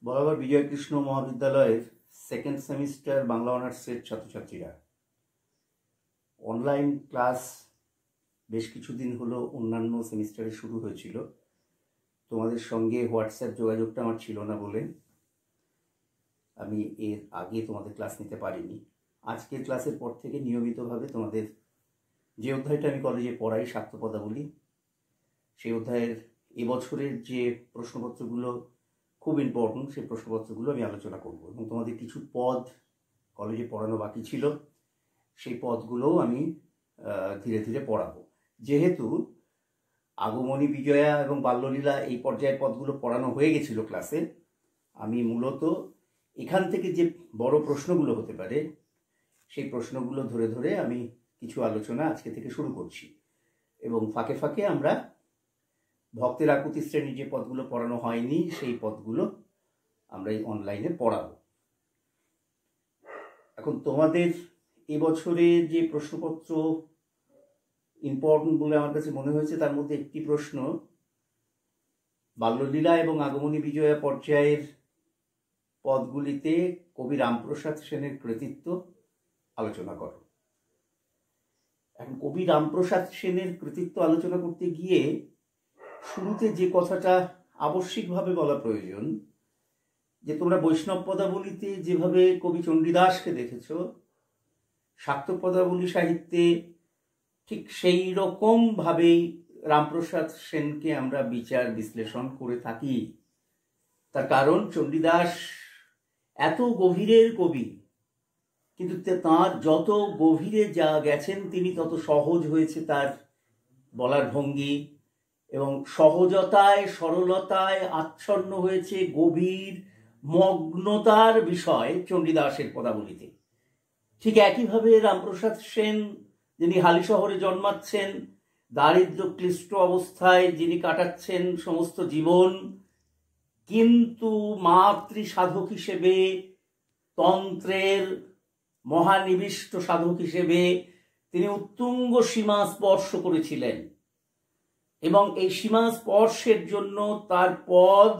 বরাবর বিজয়কৃষ্ণ মহাবিদ্যালয়ের second semester Bangla অনার্সের ছাত্রছাত্রীরা অনলাইন ক্লাস বেশ কিছুদিন হলো অন্যান্য সেমিস্টারে শুরু হয়েছিল। তোমাদের সঙ্গে হোয়াটসঅ্যাপ যোগাযোগটা আমার ছিল না বলে আমি এর আগে তোমাদের ক্লাস নিতে পারিনি। আজকের ক্লাসের পর থেকে নিয়মিতভাবে তোমাদের যে অধ্যায়টা আমি কলেজে পড়াই, শাক্তপদাবলী, সেই অধ্যায়ের এবছরের যে প্রশ্নপত্রগুলো খুব ইম্পর্টেন্ট, সেই প্রশ্নপত্রগুলো আমি আলোচনা করব এবং তোমাদের কিছু পদ কলেজে পড়ানো বাকি ছিল, সেই পদগুলোও আমি ধীরে ধীরে পড়াবো। যেহেতু আগমনী, বিজয়া এবং বাল্যলীলা এই পর্যায়ের পদগুলো পড়ানো হয়ে গেছিল ক্লাসে, আমি মূলত এখান থেকে যে বড় প্রশ্নগুলো হতে পারে সেই প্রশ্নগুলো ধরে ধরে আমি কিছু আলোচনা আজকে থেকে শুরু করছি এবং ফাঁকে ফাঁকে আমরা ভক্তের আকুতি শ্রেণীর যে পদগুলো পড়ানো হয়নি সেই পদগুলো আমরা এই অনলাইনে পড়াবো। এখন তোমাদের এবছরে যে প্রশ্নপত্র ইম্পর্টেন্ট বলে আমার কাছে মনে হয়েছে, তার মধ্যে একটি প্রশ্ন বাল্যলীলা এবং আগমনী বিজয়া পর্যায়ের পদগুলিতে কবি রামপ্রসাদ সেনের কৃতিত্ব আলোচনা করো। এখন কবি রামপ্রসাদ সেনের কৃতিত্ব আলোচনা করতে গিয়ে শুরুতে যে কথাটা আবশ্যিকভাবে বলা প্রয়োজন, যে তোমরা বৈষ্ণব পদাবলীতে যেভাবে কবি চণ্ডীদাসকে দেখেছ, শাক্ত পদাবলী সাহিত্যে ঠিক সেই রকমভাবেই রামপ্রসাদ সেনকে আমরা বিচার বিশ্লেষণ করে থাকি। তার কারণ চণ্ডীদাস এত গভীরের কবি, কিন্তু তার যত গভীরে যা গেছেন তিনি তত সহজ হয়েছে তার বলার ভঙ্গি, এবং সহজতায় সরলতায় আচ্ছন্ন হয়েছে গভীর মগ্নতার বিষয় চণ্ডীদাসের পদাবলীতে। ঠিক একইভাবে রামপ্রসাদ সেন, যিনি হালিশহরে জন্মাচ্ছেন, দারিদ্র ক্লিষ্ট অবস্থায় যিনি কাটাচ্ছেন সমস্ত জীবন, কিন্তু মাতৃ সাধক হিসেবে, তন্ত্রের মহানিবিষ্ট সাধক হিসেবে তিনি উত্তুঙ্গ সীমা স্পর্শ করেছিলেন এবং এই সীমা স্পর্শের জন্য তার পদ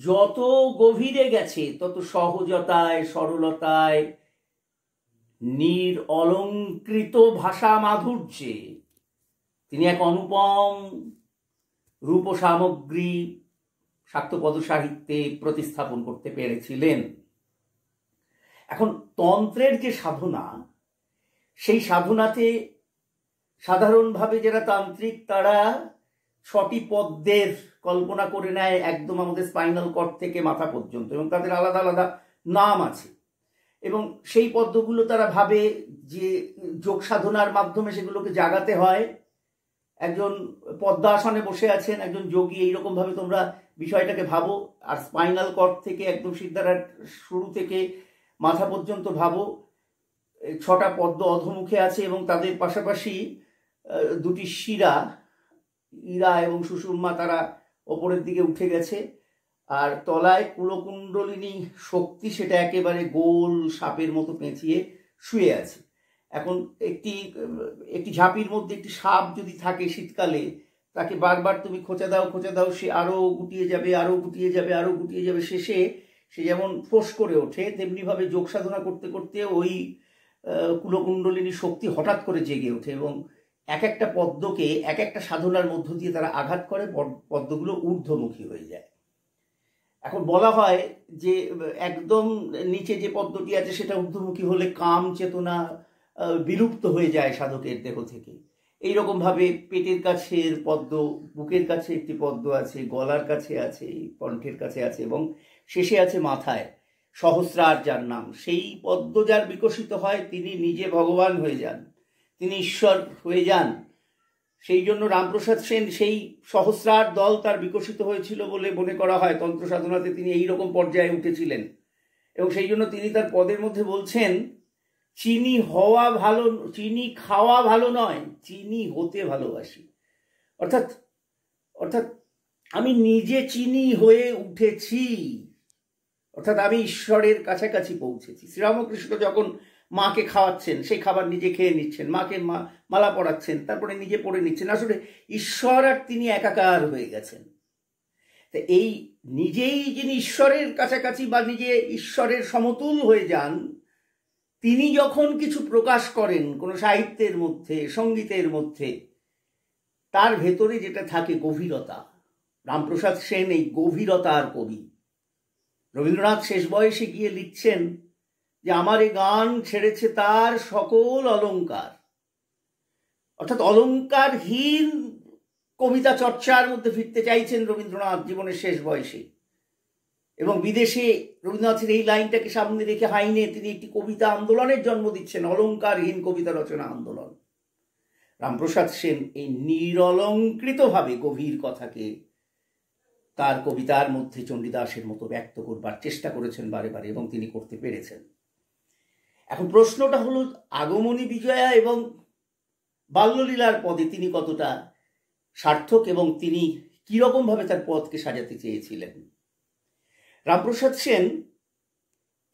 যত গভীরে গেছে তত সহজতায় সরলতায় নিরলঙ্কৃত ভাষা মাধুর্যে তিনি এক অনুপম রূপ সামগ্রী শাক্তপদ সাহিত্যে প্রতিস্থাপন করতে পেরেছিলেন। এখন তন্ত্রের যে সাধনা, সেই সাধনাতে সাধারণভাবে যারা তান্ত্রিক তারা 6টি পদ্মের কল্পনা করে নেয়, একদম আমাদের স্পাইনাল কর্ড থেকে মাথা পর্যন্ত, এবং তাদের আলাদা আলাদা নাম আছে, এবং সেই পদ্মগুলো তারা ভাবে যে যোগ সাধনার মাধ্যমে সেগুলোকে জাগাতে হয়। একজন পদ্মাসনে বসে আছেন একজন যোগী, এইরকম ভাবে তোমরা বিষয়টাকে ভাবো, আর স্পাইনাল কর্ড থেকে একদম সিদ্ধার শুরু থেকে মাথা পর্যন্ত ভাবো। 6টা পদ্ম অধোমুখে আছে এবং তাদের পাশাপাশি 2টি শিরা, ইরা এবং সুষুম্না, তারা ওপরের দিকে উঠে গেছে, আর তলায় কুলকুণ্ডলিনী শক্তি সেটা একেবারে গোল সাপের মতো পেঁচিয়ে শুয়ে আছে। এখন একটি ঝাঁপির মধ্যে একটি সাপ যদি থাকে শীতকালে, তাকে বারবার তুমি খোঁচা দাও, সে আরো গুটিয়ে যাবে, আরো গুটিয়ে যাবে, আরো গুটিয়ে যাবে, শেষে সে যেমন ফোঁস করে ওঠে, তেমনিভাবে যোগ সাধনা করতে করতে ওই কুলকুণ্ডলিনী শক্তি হঠাৎ করে জেগে ওঠে এবং এক একটা পদ্মকে এক একটা সাধনার মধ্য দিয়ে তারা আঘাত করে, পদ্মগুলো ঊর্ধ্বমুখী হয়ে যায়। এখন বলা হয় যে একদম নিচে যে পদ্মটি আছে সেটা ঊর্ধ্বমুখী হলে কাম চেতনা বিলুপ্ত হয়ে যায় সাধকের দেহ থেকে। এইরকম ভাবে পেটের কাছের পদ্ম, বুকের কাছে একটি পদ্ম আছে, গলার কাছে আছে, কণ্ঠের কাছে আছে, এবং শেষে আছে মাথায় সহস্রার, যার নাম। সেই পদ্ম যার বিকশিত হয় তিনি নিজে ভগবান হয়ে যান, তিনি ঈশ্বর হয়ে যান। সেই জন্য রামপ্রসাদ সেন সেই সহস্রার দল তার বিকশিত হয়েছিল বলে মনে করা হয়। তন্ত্র সাধনাতে তিনি এইরকম পর্যায়ে উঠেছিলেন এবং সেই জন্য তিনি তার পদের মধ্যে বলছেন, চিনি খাওয়া ভালো নয়, চিনি হতে ভালোবাসি। অর্থাৎ আমি নিজে চিনি হয়ে উঠেছি, অর্থাৎ আমি ঈশ্বরের কাছাকাছি পৌঁছেছি। শ্রীরামকৃষ্ণ যখন মাকে খাওয়াচ্ছেন, সেই খাবার নিজে খেয়ে নিচ্ছেন, মাকে মালা পরাচ্ছেন, তারপরে নিজে পড়ে নিচ্ছেন, আসলে ঈশ্বর আর তিনি একাকার হয়ে গেছেন। তো এই নিজেই যিনি ঈশ্বরের কাছাকাছি বা নিজে ঈশ্বরের সমতুল হয়ে যান, তিনি যখন কিছু প্রকাশ করেন কোনো সাহিত্যের মধ্যে, সঙ্গীতের মধ্যে, তার ভেতরে যেটা থাকে গভীরতা। রামপ্রসাদ সেন এই গভীরতার কবি। রবীন্দ্রনাথ শেষ বয়সে গিয়ে লিখছেন যে আমার এ গান ছেড়েছে তার সকল অলংকার, অর্থাৎ অলংকারহীন কবিতা চর্চার মধ্যে ফিরতে চাইছেন রবীন্দ্রনাথ জীবনের শেষ বয়সে। এবং বিদেশে রবীন্দ্রনাথের এই লাইনটাকে সামনে রেখে হাইনে তিনি একটি কবিতা আন্দোলনের জন্ম দিচ্ছেন, অলংকারহীন কবিতা রচনা আন্দোলন। রামপ্রসাদ সেন এই নিরলঙ্কৃতভাবে গভীর কথাকে তার কবিতার মধ্যে চণ্ডীদাসের মতো ব্যক্ত করবার চেষ্টা করেছেন বারে বারে, এবং তিনি করতে পেরেছেন। এখন প্রশ্নটা হলো আগমনী বিজয়া এবং বাল্যলীলার পদে তিনি কতটা সার্থক এবং তিনি কিরকম ভাবে তার পদকে সাজাতে চেয়েছিলেন। রামপ্রসাদ সেন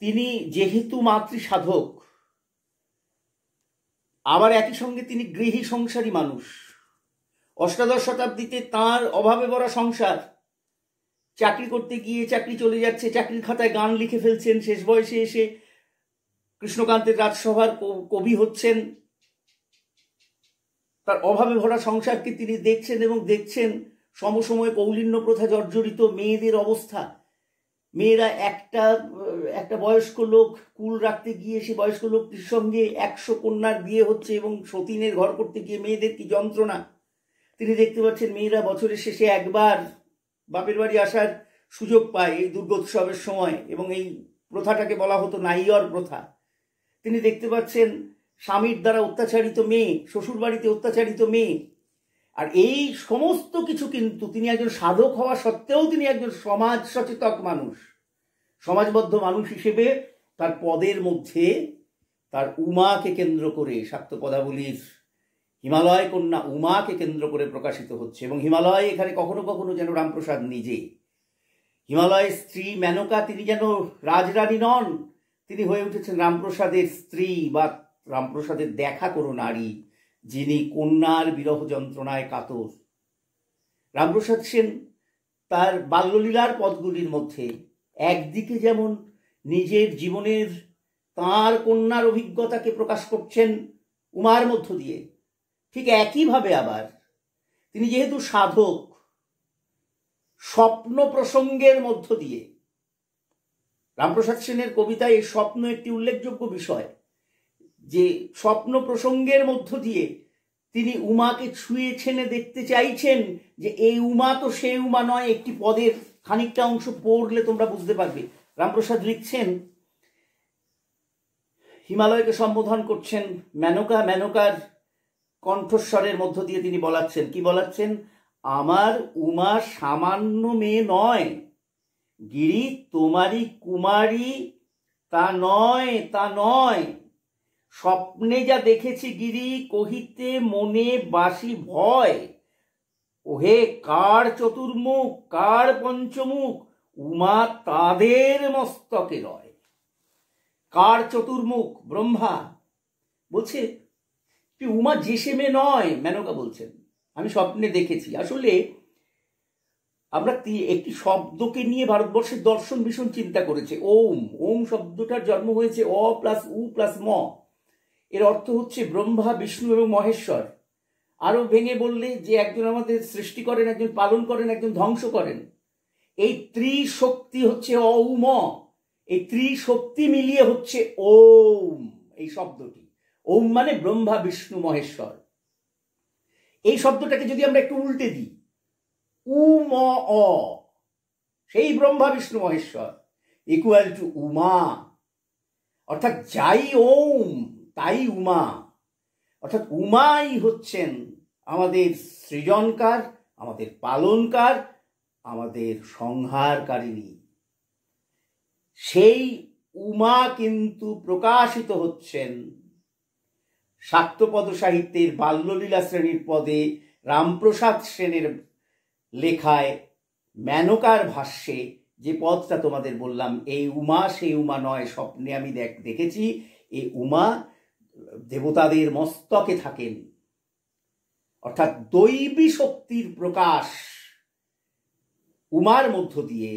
তিনি যেহেতু মাতৃ সাধক, আবার একই সঙ্গে তিনি গৃহী সংসারী মানুষ। অষ্টাদশ শতাব্দীতে তাঁর অভাবে ভরা সংসার, চাকরি করতে গিয়ে চাকরি চলে যাচ্ছে, চাকরির খাতায় গান লিখে ফেলছেন, শেষ বয়সে এসে কৃষ্ণকান্তের রাজসভার কবি হচ্ছেন। তার অভাবে ভরা সংসারকে তিনি দেখছেন এবং দেখছেন সমসময়ে কৌলিন্য প্রথা জর্জরিত মেয়েদের অবস্থা। মেয়েরা একটা বয়স্ক লোক কুল রাখতে গিয়ে সে বয়স্ক লোকটির সঙ্গে 100 কন্যার বিয়ে হচ্ছে এবং সতীনের ঘর করতে গিয়ে মেয়েদের কি যন্ত্রণা। তিনি দেখতে পাচ্ছেন মেয়েরা বছরের শেষে একবার বাপের বাড়ি আসার সুযোগ পায় এই দুর্গোৎসবের সময়, এবং এই প্রথাটাকে বলা হতো নাইয়র প্রথা। তিনি দেখতে পাচ্ছেন স্বামীর দ্বারা অত্যাচারিত মেয়ে, শ্বশুর বাড়িতে অত্যাচারিত মেয়ে। আর এই সমস্ত কিছু কিন্তু তিনি একজন সাধক হওয়া সত্ত্বেও তিনি একজন সমাজ সচেতক মানুষ, সমাজবদ্ধ মানুষ হিসেবে তার পদের মধ্যে তার উমাকে কেন্দ্র করে, শাক্ত পদাবলীর হিমালয় কন্যা উমাকে কেন্দ্র করে প্রকাশিত হচ্ছে। এবং হিমালয় এখানে কখনো কখনো যেন রামপ্রসাদ নিজে, হিমালয়ের স্ত্রী মেনকা তিনি যেন রাজরানী নন, তিনি হয়ে উঠেছেন রামপ্রসাদের স্ত্রী বা রামপ্রসাদের দেখা করো নারী, যিনি কন্যার বিরহ যন্ত্রণায় কাতর। রামপ্রসাদ সেন তার বাল্যলীলার পদগুলির মধ্যে একদিকে যেমন নিজের জীবনের তাঁর কন্যার অভিজ্ঞতাকে প্রকাশ করছেন উমার মধ্য দিয়ে, ঠিক একইভাবে আবার তিনি যেহেতু সাধক, স্বপ্ন প্রসঙ্গের মধ্য দিয়ে, রামপ্রসাদ সেনের কবিতায় এই স্বপ্ন একটি উল্লেখযোগ্য বিষয়, যে স্বপ্ন প্রসঙ্গের মধ্য দিয়ে তিনি উমাকে ছুঁয়ে ছেনে দেখতে চাইছেন যে এই উমা তো সেই উমা নয়। একটি পদের খানিকটা অংশ পড়লে তোমরা বুঝতে পারবে। রামপ্রসাদ লিখছেন, হিমালয়কে সম্বোধন করছেন মেনকা, মেনকার কণ্ঠস্বরের মধ্য দিয়ে তিনি বলাচ্ছেন, কি বলাচ্ছেন? আমার উমা সামান্য মেয়ে নয়, গিরি তোমারই কুমারী তা নয়, তা নয়। স্বপ্নে যা দেখেছি গিরি কহিতে মনে বাসি ভয়। ওহে কার চতুর্মুখ, কার পঞ্চমুখ, উমা তাদের মস্তকে রয়। কার চতুর্মুখ? ব্রহ্মা। বলছে উমা যে সে মেয়ে নয়, মেনকা বলছেন, আমি স্বপ্নে দেখেছি। আসলে আমরা একটি শব্দকে নিয়ে ভারতবর্ষের দর্শন ভীষণ চিন্তা করেছে। ওম, ওম শব্দটার জন্ম হয়েছে অ প্লাস উ প্লাস ম। এর অর্থ হচ্ছে ব্রহ্মা, বিষ্ণু এবং মহেশ্বর। আরো ভেঙে বললে যে একজন আমাদের সৃষ্টি করেন, একজন পালন করেন, একজন ধ্বংস করেন। এই ত্রিশক্তি হচ্ছে অউম। এই ত্রিশক্তি মিলিয়ে হচ্ছে ওম এই শব্দটি। ওম মানে ব্রহ্মা, বিষ্ণু, মহেশ্বর। এই শব্দটাকে যদি আমরা একটু উল্টে দিই, উম অ, সেই ব্রহ্মা, বিষ্ণু, মহেশ্বর ইকুয়াল টু উমা, অর্থাৎ যাই ওম তাই উমা। অর্থাৎ উমাই হচ্ছেন আমাদের সৃজনকার, আমাদের পালনকার, আমাদের সংহারকারিণী। সেই উমা কিন্তু প্রকাশিত হচ্ছেন শাক্তপদ সাহিত্যের বাল্যলীলা শ্রেণীর পদে রামপ্রসাদ সেনের লেখায় মেনকার ভাষ্যে। যে পদটা তোমাদের বললাম, এই উমা সেই উমা নয়, স্বপ্নে আমি দেখেছি এই উমা দেবতাদের মস্তকে থাকেন। অর্থাৎ দৈবী শক্তির প্রকাশ উমার মধ্য দিয়ে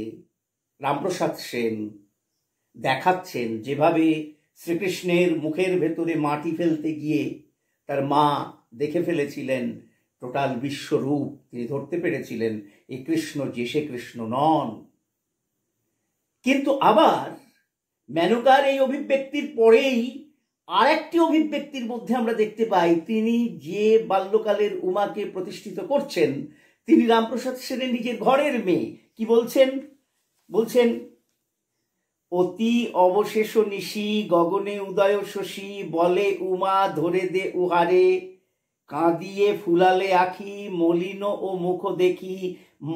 রামপ্রসাদ সেন দেখাচ্ছেন যেভাবে শ্রীকৃষ্ণের মুখের ভেতরে মাটি ফেলতে গিয়ে তার মা দেখে ফেলেছিলেন টোটাল বিশ্বরূপ, তিনি ধরতে পেরেছিলেন এই কৃষ্ণ যে সে কৃষ্ণ নন। কিন্তু আবার মেনকার এই অভিব্যক্তির পরেই আরেকটি অভিব্যক্তির মধ্যে আমরা দেখতে পাই, তিনি যে বাল্যকালের উমাকে প্রতিষ্ঠিত করছেন তিনি রামপ্রসাদ সেনের নিজের ঘরের মেয়ে। কি বলছেন? বলছেন, অতি অবশেষ নিশি গগনে উদয় শশী, বলে উমা ধরে দে উহারে, কাঁদিয়ে ফুলালে আখি, মলিন ও মুখ দেখি,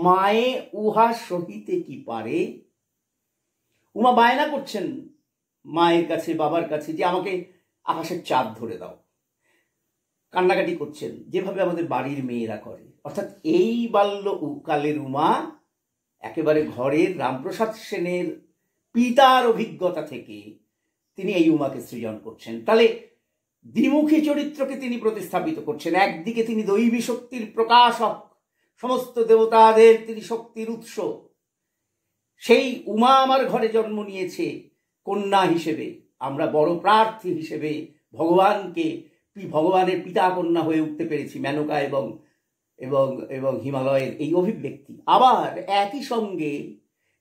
মায়ে উহা সহিতে কি পারে। উমা বায়না করছেন মায়ের কাছে, বাবার কাছে, যে আমাকে আকাশের চাঁদ ধরে দাও। কান্নাকাটি করছেন যেভাবে আমাদের বাড়ির মেয়েরা করে। অর্থাৎ এই বাল্যকালের উমা একেবারে ঘরের রামপ্রসাদ সেনের পিতার অভিজ্ঞতা থেকে তিনি এই উমাকে সৃজন করছেন। তাহলে দ্বিমুখী চরিত্রকে তিনি প্রতিস্থাপিত করছেন। একদিকে তিনি দৈবী শক্তির প্রকাশক, সমস্ত দেবতাদের তিনি শক্তির উৎস। সেই উমা আমার ঘরে জন্ম নিয়েছে কন্যা হিসেবে, আমরা বড় প্রার্থী হিসেবে ভগবানের পিতা কন্যা হয়ে উঠতে পেরেছি, মেনকা এবং এবং এবং হিমালয়ের এই অভিব্যক্তি। আবার একই সঙ্গে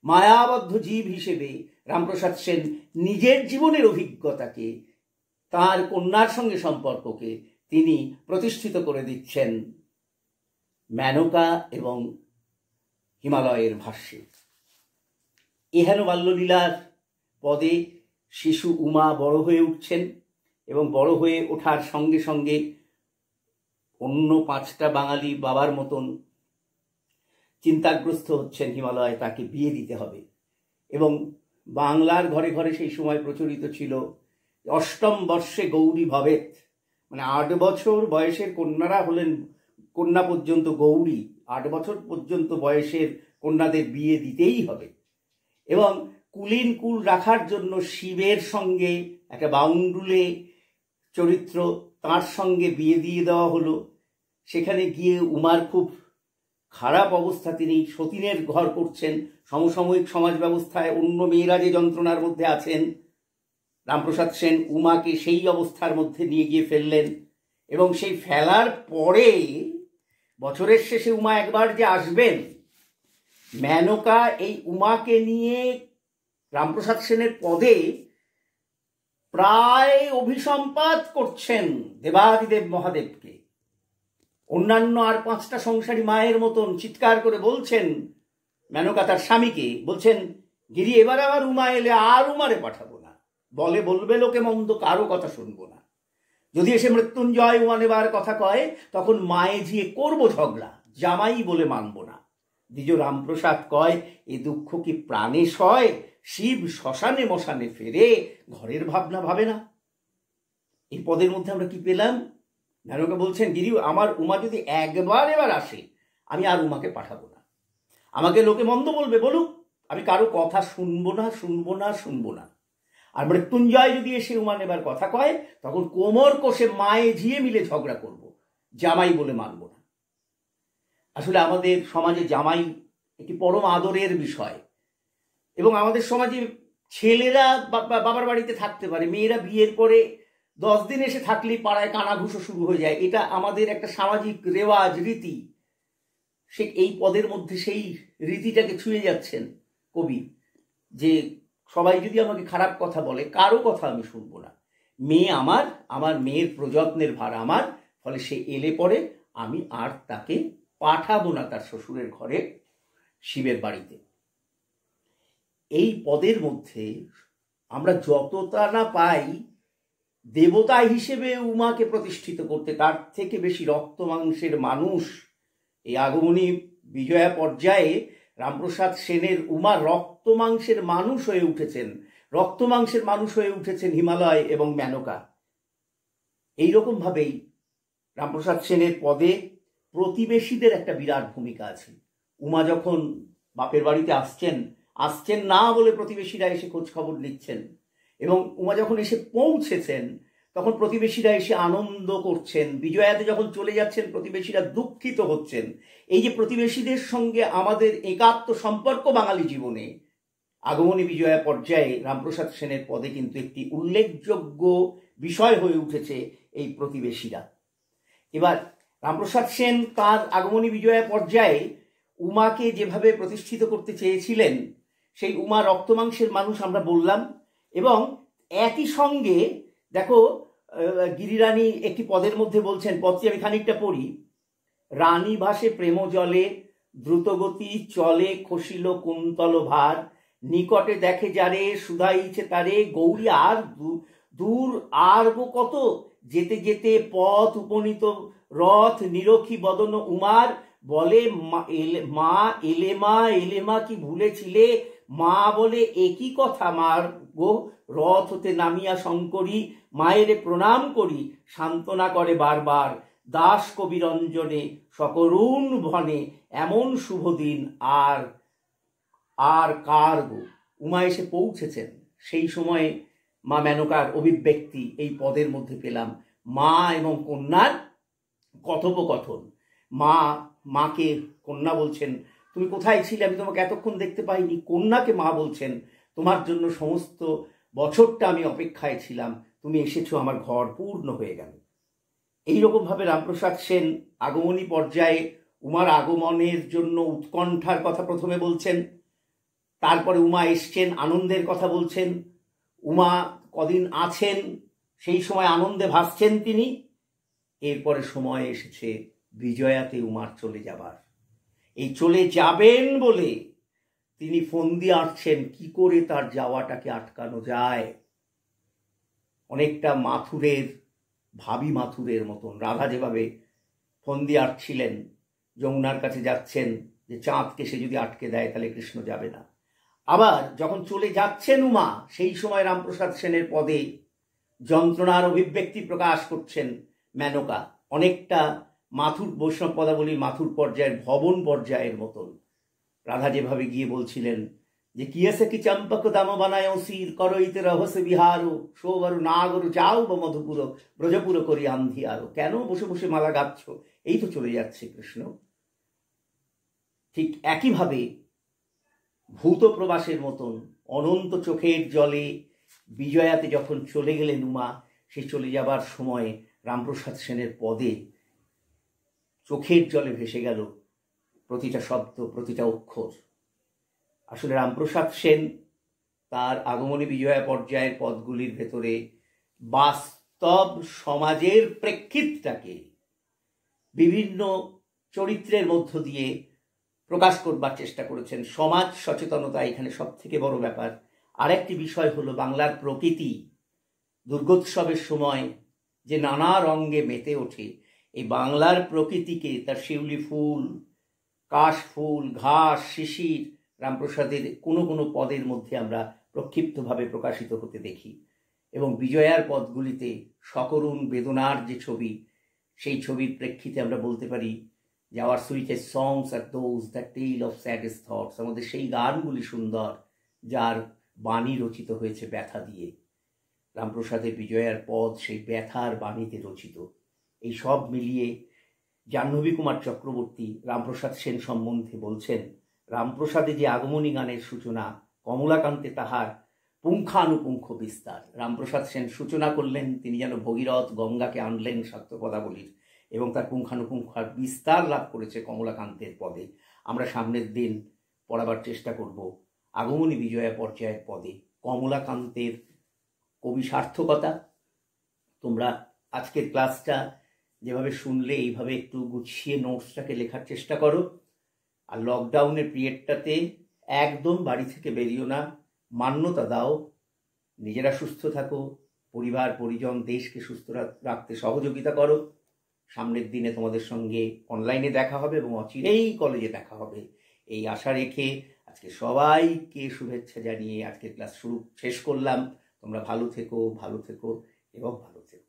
মায়াবদ্ধ জীব হিসেবে রামপ্রসাদ সেন নিজের জীবনের অভিজ্ঞতাকে, তার কন্যার সঙ্গে সম্পর্ককে তিনি প্রতিষ্ঠিত করে দিচ্ছেন মেনকা এবং হিমালয়ের ভাষ্যে। এহেন বাল্যলীলার পদে শিশু উমা বড় হয়ে উঠছেন এবং বড় হয়ে ওঠার সঙ্গে সঙ্গে অন্য 5টা বাঙালি বাবার মতন চিন্তাগ্রস্ত হচ্ছেন হিমালয় তাকে বিয়ে দিতে হবে। এবং বাংলার ঘরে ঘরে সেই সময় প্রচলিত ছিল অষ্টম বর্ষে গৌরী ভবেত, মানে 8 বছর বয়সের কন্যারা হলেন কন্যা পর্যন্ত গৌরী, 8 বছর পর্যন্ত বয়সের কন্যাদের বিয়ে দিতেই হবে। এবং কুলীন কুল রাখার জন্য শিবের সঙ্গে একটা বাউন্ডুলে চরিত্র, তার সঙ্গে বিয়ে দিয়ে দেওয়া হলো। সেখানে গিয়ে উমার খুব খারাপ অবস্থা, তিনি সতীনের ঘর করছেন। সমসাময়িক সমাজ ব্যবস্থায় অন্য মেয়েরা যে যন্ত্রণার মধ্যে আছেন, রামপ্রসাদ সেন উমাকে সেই অবস্থার মধ্যে নিয়ে গিয়ে ফেললেন। এবং সেই ফেলার পরে বছরের শেষে উমা একবার যে আসবেন, মেনকা এই উমাকে নিয়ে রামপ্রসাদ সেনের পদে প্রায় অভিসম্পাত করছেন দেবাদিদেব মহাদেবকে। অন্যান্য আর 5টা সংসারী মায়ের মতন চিৎকার করে বলছেন মেনকা তার স্বামীকে, বলছেন, গিরি এবার আবার উমা এলে আর উমারে পাঠাবো না, বলবে লোকে মন্দ, কারো কথা শুনবো না। যদি এসে মৃত্যুঞ্জয় উমা নেবার কথা কয়, তখন মায়ে ঝিয়ে করবো ঝগড়া, জামাই বলে মানবো না। দ্বিজ রামপ্রসাদ কয়, এ দুঃখ কি প্রাণে সয়, শিব শ্মশানে মশানে ফেরে, ঘরের ভাবনা ভাবে না। এই পদের মধ্যে আমরা কি পেলাম? মেনকা বলছেন, গিরি আমার উমা যদি একবার এবার আসে, আমি আর উমাকে পাঠাবো না। আমাকে লোকে মন্দ বলবে, বলুক, আমি কারো কথা শুনবো না, শুনবো না, শুনবো না। আর মৃত্যুঞ্জয় যদি এসে উমা নেবার কথা কয়, তখন কোমর কষে মায়ে ঝিয়ে মিলে ঝগড়া করব, জামাই বলে মানব না। আসলে আমাদের সমাজে জামাই একটি পরম আদরের বিষয়। এবং আমাদের সমাজে ছেলেরা বাবার বাড়িতে থাকতে পারে, মেয়েরা বিয়ের পরে 10 দিন এসে থাকলেই পাড়ায় কানাঘুষো শুরু হয়ে যায়। এটা আমাদের একটা সামাজিক রেওয়াজ, রীতি। সে এই পদের মধ্যে সেই রীতিটাকে ছুঁয়ে যাচ্ছেন কবি, যে সবাই যদি আমাকে খারাপ কথা বলে, কারো কথা আমি শুনবো না। মেয়ে আমার, আমার মেয়ের প্রযত্নের ভার আমার, ফলে সে এলে পরে আমি আর তাকে পাঠাবো না তার শ্বশুরের ঘরে, শিবের বাড়িতে। এই পদের মধ্যে আমরা যতটা না পাই দেবতা হিসেবে উমাকে প্রতিষ্ঠিত করতে, তার থেকে বেশি রক্ত মাংসের মানুষ। এই আগমনী বিজয়া পর্যায়ে রামপ্রসাদ সেনের উমা রক্ত মাংসের মানুষ হয়ে উঠেছেন, রক্ত মাংসের মানুষ হয়ে উঠেছেন হিমালয় এবং মেনকা। এইরকম ভাবেই রামপ্রসাদ সেনের পদে প্রতিবেশীদের একটা বিরাট ভূমিকা আছে। উমা যখন বাপের বাড়িতে আসছেন না বলে প্রতিবেশীরা এসে খোঁজ খবর নিচ্ছেন, এবং উমা যখন এসে পৌঁছেছেন, তখন প্রতিবেশীরা এসে আনন্দ করছেন। বিজয়াতে যখন চলে যাচ্ছেন প্রতিবেশীরা দুঃখিত হচ্ছেন। এই যে প্রতিবেশীদের সঙ্গে আমাদের একাত্ম সম্পর্ক বাঙালি জীবনে, আগমনী বিজয়া পর্যায়ে রামপ্রসাদ সেনের পদে কিন্তু একটি উল্লেখযোগ্য বিষয় হয়ে উঠেছে এই প্রতিবেশীরা। এবার রামপ্রসাদ সেন তার আগমনী বিজয়া পর্যায়ে উমাকে যেভাবে প্রতিষ্ঠিত করতে চেয়েছিলেন, সেই উমা রক্তমাংসের মানুষ আমরা বললাম। এবং একই সঙ্গে দেখো গিরিরানী একটি পদের মধ্যে বলছেন, পদটি আমি খানিকটা পড়ি। রানী ভাসে প্রেম জলে, দ্রুতগতি চলে খসিল কুন্তল ভার, নিকটে দেখে যারে সুধাইছে তারে, গৌরী আর দূর আর গো কত, যেতে যেতে পথ উপনীত রথ, নিরখী বদন উমার, বলে মা এলে মা কি ভুলেছিলে, মা বলে একই কথা মার গো, রথ হতে নামিয়া শঙ্করী, মায়ের প্রণাম করি, সান্ত্বনা করে বারবার, দাস কবিরঞ্জনে সকরুণ ভনে, এমন শুভ দিন আর আর কার গো। উমা এসে পৌঁছেছেন। সেই সময়ে মা মেনকার অভিব্যক্তি এই পদের মধ্যে পেলাম। মা এবং কন্যার কথোপকথন। মাকে কন্যা বলছেন, তুমি কোথায় ছিলে, আমি তোমাকে এতক্ষণ দেখতে পাইনি। কন্যাকে মা বলছেন, তোমার জন্য সমস্ত বছরটা আমি অপেক্ষায় ছিলাম, তুমি এসেছো, আমার ঘর পূর্ণ হয়ে গেল। এইরকমভাবে রামপ্রসাদ সেন আগমনী পর্যায়ে উমার আগমনের জন্য উৎকণ্ঠার কথা প্রথমে বলছেন, তারপরে উমা এসছেন আনন্দের কথা বলছেন, উমা কদিন আছেন সেই সময় আনন্দে ভাসছেন তিনি। এরপরে সময় এসেছে বিজয়াতে উমার চলে যাবার। এই চলে যাবেন বলে তিনি ফন্দি আঁটছেন কি করে তার যাওয়াটাকে আটকানো যায়। অনেকটা ভাবি মাথুরের মতন রাধা যেভাবে ফন্দি আঁটছিলেন, যমুনার কাছে যাচ্ছেন যে চাঁদকে সে যদি আটকে দেয় তাহলে কৃষ্ণ যাবে না। আবার যখন চলে যাচ্ছেন উমা, সেই সময় রামপ্রসাদ সেনের পদে যন্ত্রণার অভিব্যক্তি প্রকাশ করছেন মেনকা। অনেকটা মাথুর বৈষ্ণব পদাবলীর মাথুর পর্যায়ের ভবন পর্যায়ের মতন। রাধা যেভাবে গিয়ে বলছিলেন যে কিয়েছে কি চম্পক দাম বানায় অসির করইতে রহস্য বিহারো, সোবরু নাগরু যাও বা মধুপুর ব্রজপুর করি আন্ধি আরো। কেন বসে বসে মালা গাচ্ছ, এই তো চলে যাচ্ছে কৃষ্ণ। ঠিক একইভাবে ভূত প্রবাসের মতন অনন্ত চোখের জলে বিজয়াতে যখন চলে গেলেন উমা, সেই চলে যাবার সময় রামপ্রসাদ সেনের পদে চোখের জলে ভেসে গেল প্রতিটা শব্দ, প্রতিটা অক্ষর। আসলে রামপ্রসাদ সেন তার আগমনী বিজয়া পর্যায়ের পদগুলির ভেতরে বাস্তব সমাজের প্রেক্ষিতটাকে বিভিন্ন চরিত্রের মধ্য দিয়ে প্রকাশ করবার চেষ্টা করেছেন। সমাজ সচেতনতা এখানে সব থেকে বড় ব্যাপার। আরেকটি বিষয় হলো বাংলার প্রকৃতি। দুর্গোৎসবের সময় যে নানা রঙে মেতে ওঠে, এই বাংলার প্রকৃতিকে, তার শিউলি ফুল, কাশ ফুল, ঘাস, শিশির রামপ্রসাদের কোনো কোনো পদের মধ্যে আমরা প্রক্ষিপ্তভাবে প্রকাশিত হতে দেখি। এবং বিজয়ার পদগুলিতে সকরুণ বেদনার যে ছবি, সেই ছবির প্রেক্ষিতে আমরা বলতে পারি যে our sweetest songs are those that tell of saddest thoughts. আমাদের সেই গানগুলি সুন্দর যার বাণী রচিত হয়েছে ব্যথা দিয়ে। রামপ্রসাদের বিজয়ার পদ সেই ব্যথার বাণীতে রচিত। এই সব মিলিয়ে জাহ্নবী কুমার চক্রবর্তী রামপ্রসাদ সেন সম্বন্ধে বলছেন, রামপ্রসাদে যে আগমনী গানের সূচনা, কমলাকান্তে তাহার পুঙ্খানুপুঙ্খ বিস্তার। রামপ্রসাদ সেন সূচনা করলেন, তিনি যেন ভগীরথ গঙ্গাকে আনলেন সত্যপদাবলীর, এবং তার পুঙ্খানুপুঙ্খ বিস্তার লাভ করেছে কমলাকান্তের পদে। আমরা সামনের দিন পড়াবার চেষ্টা করব আগমনী বিজয়া পর্যায়ের পদে কমলাকান্তের কবি সার্থকতা। তোমরা আজকের ক্লাসটা যেভাবে শুনলে এইভাবে একটু গুছিয়ে নোটসটাকে লেখার চেষ্টা করো। আর লকডাউনের পিরিয়ডটাতে একদম বাড়ি থেকে বেরিও না, মান্যতা দাও, নিজেরা সুস্থ থাকো, পরিবার পরিজন দেশকে সুস্থ রাখতে সহযোগিতা করো। সামনের দিনে তোমাদের সঙ্গে অনলাইনে দেখা হবে এবং অচিরেই কলেজে দেখা হবে, এই আশা রেখে আজকে সবাইকে শুভেচ্ছা জানিয়ে আজকের ক্লাস শেষ করলাম। তোমরা ভালো থেকো এবং ভালো থেকো।